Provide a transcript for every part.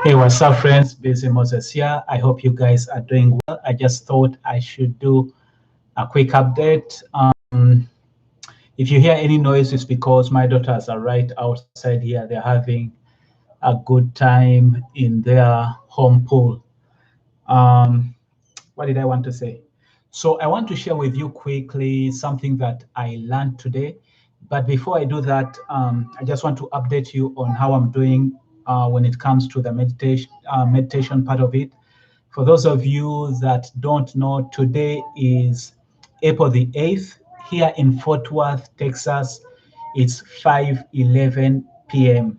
Hey, what's up, friends? BusyMoses here. I hope you guys are doing well. I just thought I should do a quick update. If you hear any noise, it's because my daughters are right outside here. They're having a good time in their home pool. Um, what did I want to say? So, I want to share with you quickly something that I learned today. But before I do that, I just want to update you on how I'm doing when it comes to the meditation part of it. For those of you that don't know, today is April the 8th. Here in Fort Worth, Texas, it's 5:11 p.m.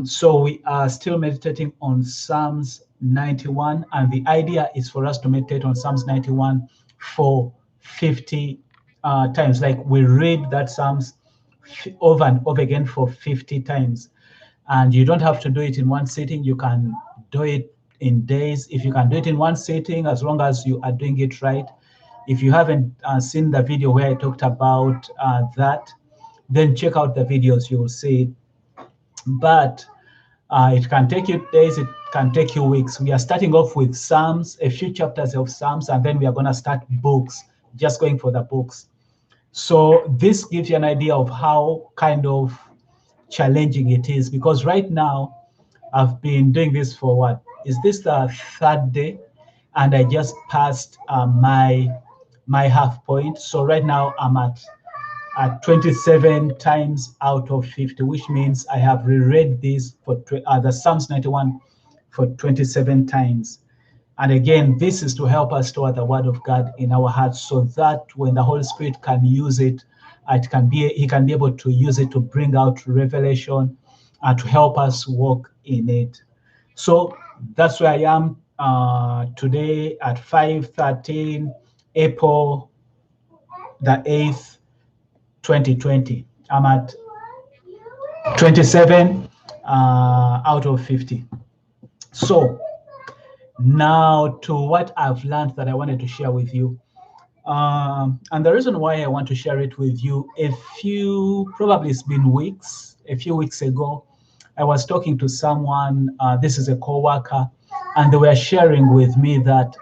So we are still meditating on Psalms 91, and the idea is for us to meditate on Psalms 91 for 50 times. Like we read that Psalms over and over again for 50 times. And you don't have to do it in one sitting. You can do it in days. If you can do it in one sitting, as long as you are doing it right. If you haven't seen the video where I talked about that, then check out the videos. You will see it. But it can take you days, it can take you weeks. We are starting off with Psalms, a few chapters of Psalms, and then we are going to start books, just going for the books. So this gives you an idea of how kind of challenging it is, because right now I've been doing this for what? Is this the third day? And I just passed my half point. So right now I'm at 27 times out of 50, which means I have reread this for the Psalms 91 for 27 times. And again, this is to help us store the Word of God in our hearts, so that when the Holy Spirit can use it, He can be able to use it to bring out revelation and to help us walk in it. So that's where I am today at 5:13, April the 8th, 2020. I'm at 27 out of 50. So now to what I've learned that I wanted to share with you. And the reason why I want to share it with you, probably it's been weeks, a few weeks ago, I was talking to someone, this is a coworker, and they were sharing with me that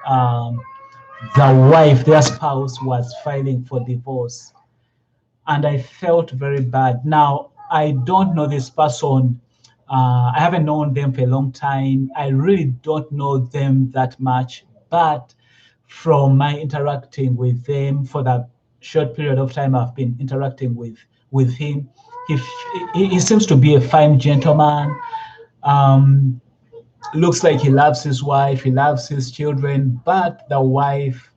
the wife, their spouse, was filing for divorce. And I felt very bad. Now, I don't know this person. I haven't known them for a long time. I really don't know them that much. But from my interacting with them for that short period of time I've been interacting with him, he seems to be a fine gentleman. Um, Looks like he loves his wife, he loves his children, but the wife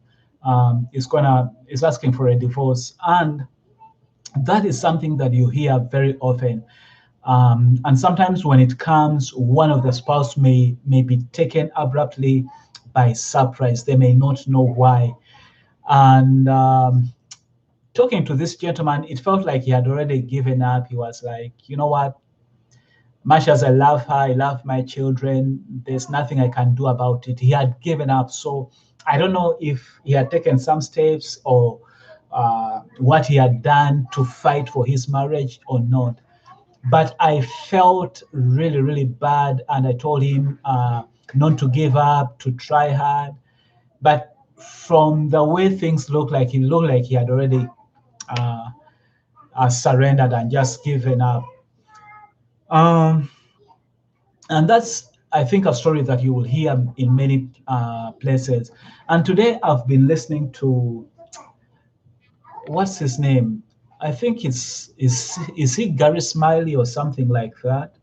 is asking for a divorce. And that is something that you hear very often. And sometimes when it comes, one of the spouse may be taken abruptly by surprise. They may not know why. And talking to this gentleman, it felt like he had already given up. He was like, you know what? Much as I love her, I love my children, there's nothing I can do about it. He had given up. So I don't know if he had taken some steps or what he had done to fight for his marriage or not. But I felt really, really bad. And I told him not to give up, to try hard. But from the way things looked like, it looked like he had already uh, surrendered and just given up. Um, and that's, I think, a story that you will hear in many places. And today I've been listening to, what's his name? I think is he Gary Smiley or something like that?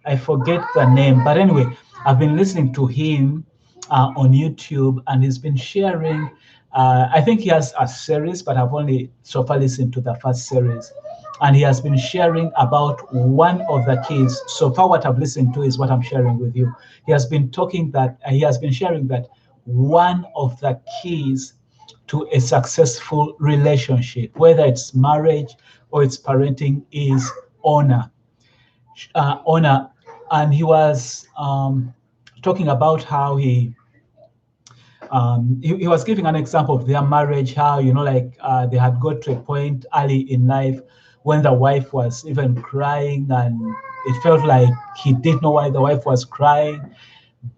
I forget the name, but anyway, I've been listening to him on YouTube, and he's been sharing. I think he has a series, but I've only so far listened to the first series, and he has been sharing about one of the keys. So far, what I've listened to is what I'm sharing with you. He has been sharing that one of the keys to a successful relationship, whether it's marriage or it's parenting, is honor. Honor. And he was talking about how he was giving an example of their marriage, how, like they had got to a point early in life when the wife was even crying, and it felt like he didn't know why the wife was crying.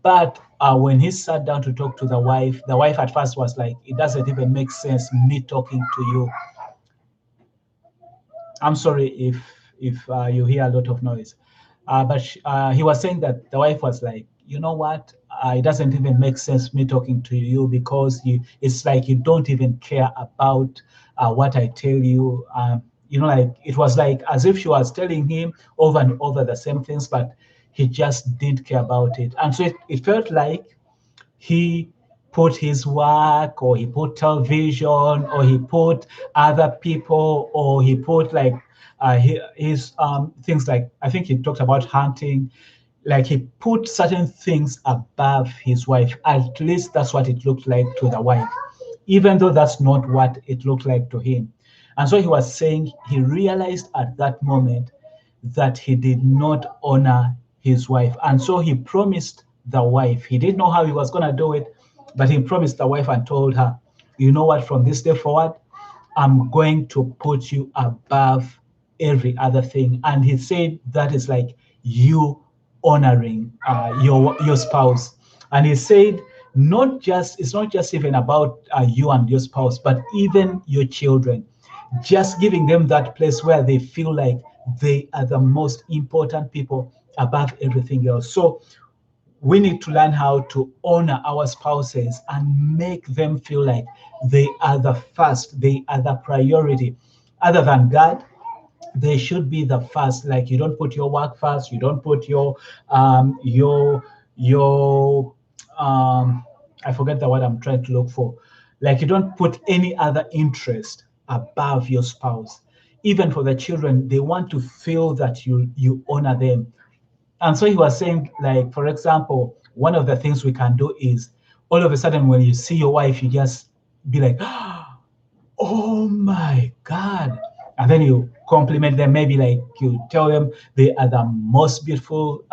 But when he sat down to talk to the wife at first was like, it doesn't even make sense me talking to you. I'm sorry if you hear a lot of noise. But he was saying that the wife was like, you know what? It doesn't even make sense me talking to you, because it's like you don't even care about what I tell you. Like it was like as if she was telling him over and over the same things, but he just didn't care about it. And so it felt like he put his work, or he put television, or he put other people, or he put like his things, like I think he talked about hunting, like he put certain things above his wife. At least that's what it looked like to the wife, even though that's not what it looked like to him. And so he was saying he realized at that moment that he did not honor his wife. And so he promised the wife, he didn't know how he was going to do it, but he promised the wife and told her, you know what, from this day forward, I'm going to put you above every other thing. And he said that is like you honoring your spouse. And he said, it's not just even about you and your spouse, but even your children, just giving them that place where they feel like they are the most important people above everything else. So we need to learn how to honor our spouses and make them feel like they are the first, they are the priority. Other than God, they should be the first. Like you don't put your work first, you don't put your I forget the word I'm trying to look for. Like you don't put any other interest above your spouse. Even for the children, they want to feel that you honor them. And so he was saying, like, for example, one of the things we can do is all of a sudden when you see your wife, you just be like, oh my God. And then you compliment them, maybe like you tell them they are the most beautiful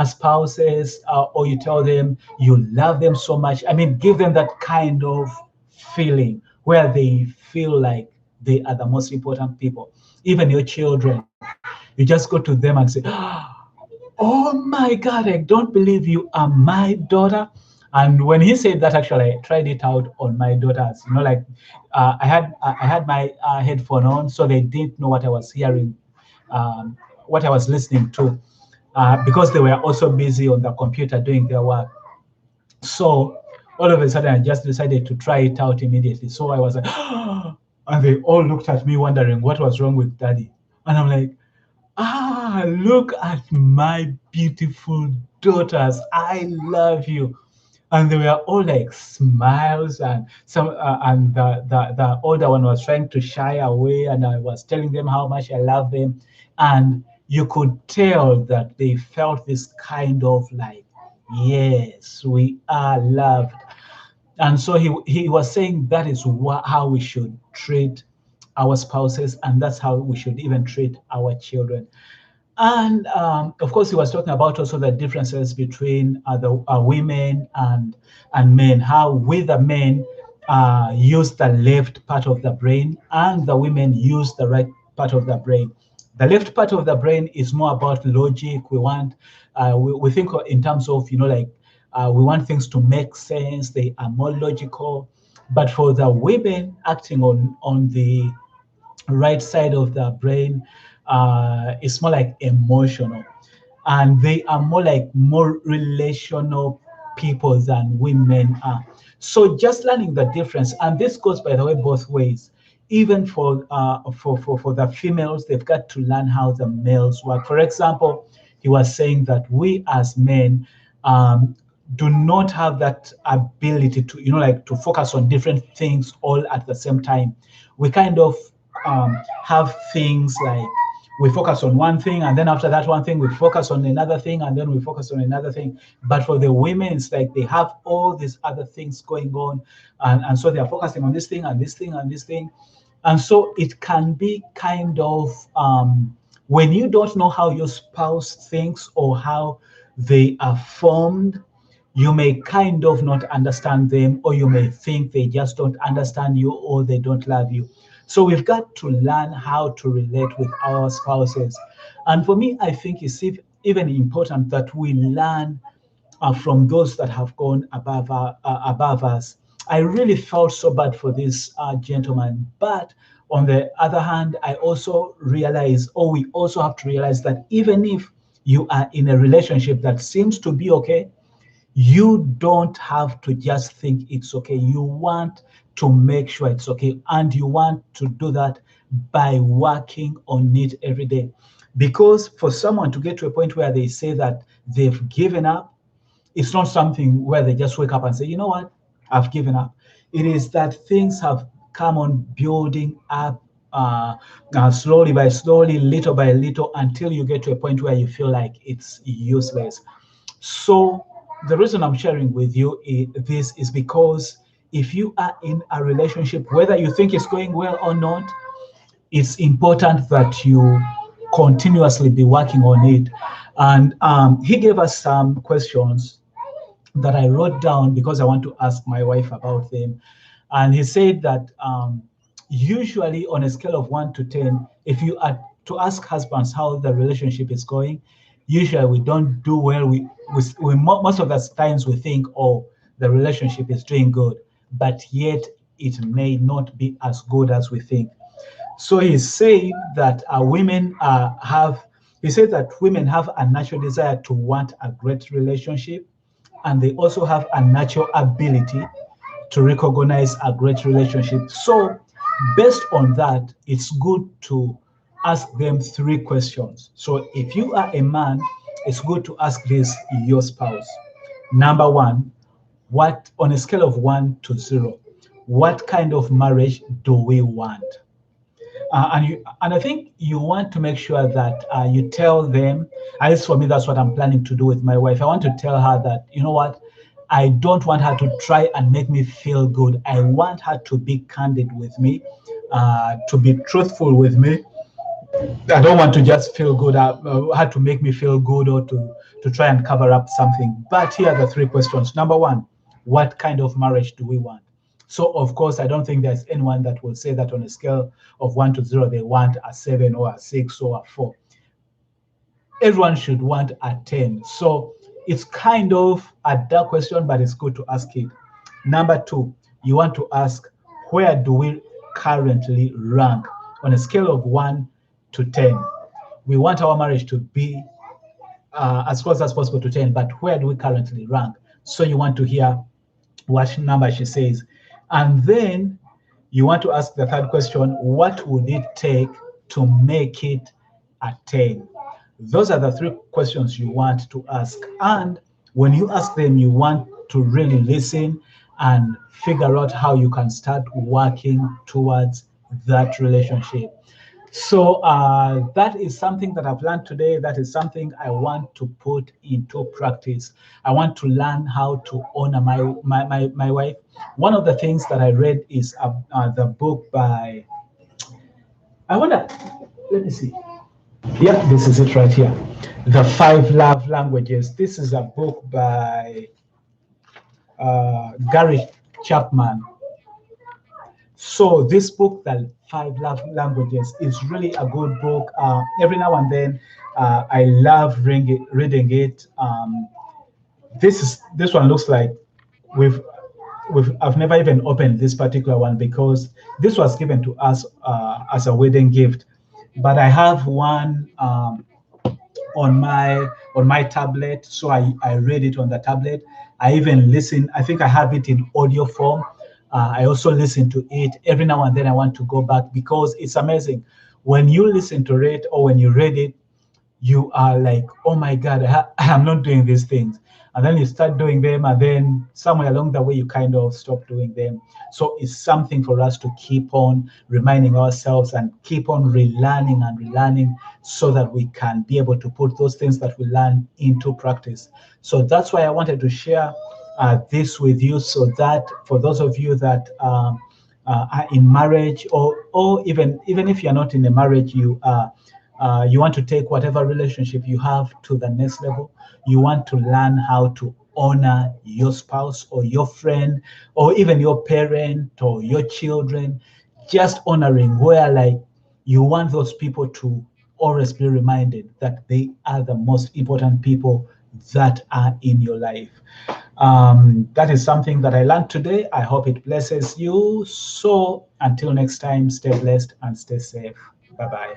spouses, or you tell them you love them so much. I mean, give them that kind of feeling where they feel like they are the most important people. Even your children, you just go to them and say, oh my God, I don't believe you are my daughter. And when he said that, actually, I tried it out on my daughters. Like I had my headphone on, so they didn't know what I was hearing, what I was listening to, because they were also busy on the computer doing their work. So all of a sudden, I just decided to try it out immediately. So I was like, and they all looked at me wondering what was wrong with Daddy. And I'm like, look at my beautiful daughters. I love you. And they were all like smiles, and the older one was trying to shy away, and I was telling them how much I love them. And you could tell that they felt this kind of like, yes, we are loved. And so he was saying that is how we should treat our spouses, and that's how we should even treat our children. And of course, he was talking about also the differences between the women and men, how we the men use the left part of the brain and the women use the right part of the brain. The left part of the brain is more about logic. We think in terms of, like, we want things to make sense. They are more logical. But for the women acting on the right side of the brain, is more like emotional, and they are more relational people than women are. So just learning the difference, and this goes, by the way, both ways. Even for the females, they've got to learn how the males work. For example, he was saying that we as men do not have that ability to, like, to focus on different things all at the same time. We kind of have things like we focus on one thing, and then after that one thing we focus on another thing, and then we focus on another thing. But for the women, it's like they have all these other things going on, and so they're focusing on this thing and this thing and this thing. And so it can be kind of, when you don't know how your spouse thinks or how they are formed, you may kind of not understand them, or you may think they just don't understand you or they don't love you. So we've got to learn how to relate with our spouses. And for me, I think it's even important that we learn from those that have gone above us. I really felt so bad for this gentleman, but on the other hand, I also realize, or we also have to realize that even if you are in a relationship that seems to be okay, you don't have to just think it's okay. You want to make sure it's okay, and you want to do that by working on it every day. Because for someone to get to a point where they say that they've given up, it's not something where they just wake up and say, you know what, I've given up. It is that things have come on building up slowly by slowly, little by little, until you get to a point where you feel like it's useless. So the reason I'm sharing with you this is because if you are in a relationship, whether you think it's going well or not, it's important that you continuously be working on it. And he gave us some questions that I wrote down because I want to ask my wife about them. And he said that usually on a scale of 1 to 10, if you are to ask husbands how the relationship is going, usually we don't do well. Most of the times we think, oh, the relationship is doing good, but yet it may not be as good as we think. So he said that he said that women have a natural desire to want a great relationship, and they also have a natural ability to recognize a great relationship. So, based on that, it's good to ask them 3 questions. So, if you are a man, it's good to ask this your spouse. Number one, what on a scale of 1 to 0, what kind of marriage do we want? And I think you want to make sure that you tell them. At least for me, that's what I'm planning to do with my wife. I want to tell her that, you know what, I don't want her to try and make me feel good. I want her to be candid with me, to be truthful with me. I don't want to just feel good, her to make me feel good, or to try and cover up something. But here are the 3 questions. Number one, what kind of marriage do we want? So, of course, I don't think there's anyone that will say that on a scale of 1 to 0, they want a 7 or a 6 or a 4. Everyone should want a 10. So, it's kind of a dark question, but it's good to ask it. Number two, you want to ask, where do we currently rank on a scale of 1 to 10? We want our marriage to be as close as possible to 10, but where do we currently rank? So you want to hear what number she says. And then you want to ask the third question, what would it take to make it a 10? Those are the 3 questions you want to ask. And when you ask them, you want to really listen and figure out how you can start working towards that relationship. So that is something that I've learned today. That is something I want to put into practice. I want to learn how to honor my wife. One of the things that I read is the book by, I wonder, let me see. Yeah, this is it right here. The 5 Love Languages. This is a book by Gary Chapman. So this book, The 5 Love Languages, is really a good book. Every now and then, I love reading it. This one looks like we've I've never even opened this particular one because this was given to us as a wedding gift. But I have one on my tablet, so I read it on the tablet. I even listen. I think I have it in audio form. I also listen to it every now and then. I want to go back because it's amazing when you listen to it or when you read it. You are like, oh my God, I'm not doing these things. And then you start doing them, and then somewhere along the way, you kind of stop doing them. So it's something for us to keep on reminding ourselves and keep on relearning and relearning so that we can be able to put those things that we learn into practice. So that's why I wanted to share this with you, so that for those of you that are in marriage, or even if you're not in a marriage, you want to take whatever relationship you have to the next level. You want to learn how to honor your spouse or your friend or even your parent or your children. just honoring, where like you want those people to always be reminded that they are the most important people that are in your life. That is something that I learned today. I hope it blesses you. So until next time, stay blessed and stay safe. Bye bye.